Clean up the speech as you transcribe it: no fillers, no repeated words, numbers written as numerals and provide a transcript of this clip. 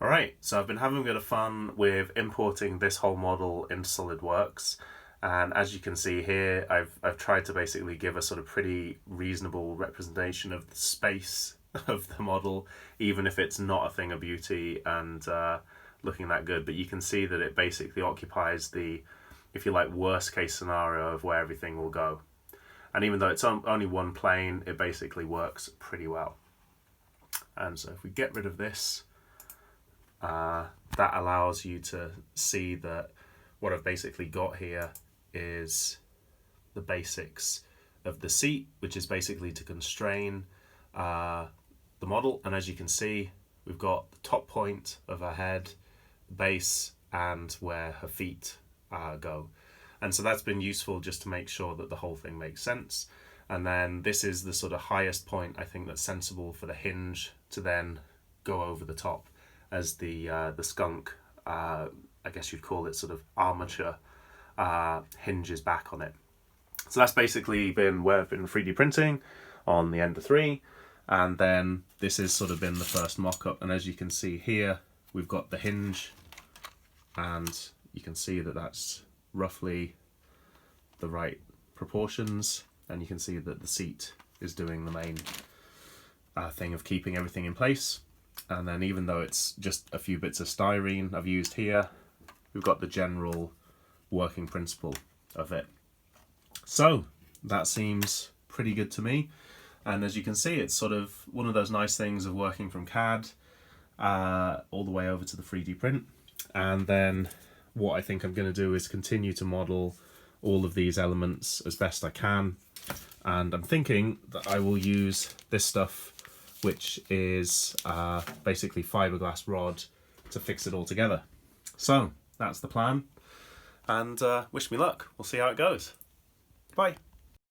Alright, so I've been having a bit of fun with importing this whole model into SolidWorks, and as you can see here, I've tried to basically give a sort of pretty reasonable representation of the space of the model, even if it's not a thing of beauty and looking that good. But you can see that it basically occupies the, if you like, worst case scenario of where everything will go. And even though it's only one plane, it basically works pretty well. And so if we get rid of this, that allows you to see that what I've basically got here is the basics of the seat, which is basically to constrain the model. And as you can see, we've got the top point of her head, the base, and where her feet go. And so that's been useful just to make sure that the whole thing makes sense. And then this is the sort of highest point I think that's sensible for the hinge to then go over the top as the Skunk, I guess you'd call it, sort of armature hinges back on it. So that's basically been where I've been 3D printing on the Ender 3, and then this has sort of been the first mock-up. And as you can see here, we've got the hinge, and you can see that that's roughly the right proportions, and you can see that the seat is doing the main thing of keeping everything in place. And then even though it's just a few bits of styrene I've used here, we've got the general working principle of it. So that seems pretty good to me. And as you can see, it's sort of one of those nice things of working from CAD all the way over to the 3D print. And then what I think I'm going to do is continue to model all of these elements as best I can. And I'm thinking that I will use this stuff, which is basically fiberglass rod, to fix it all together. So that's the plan, and wish me luck. We'll see how it goes. Bye.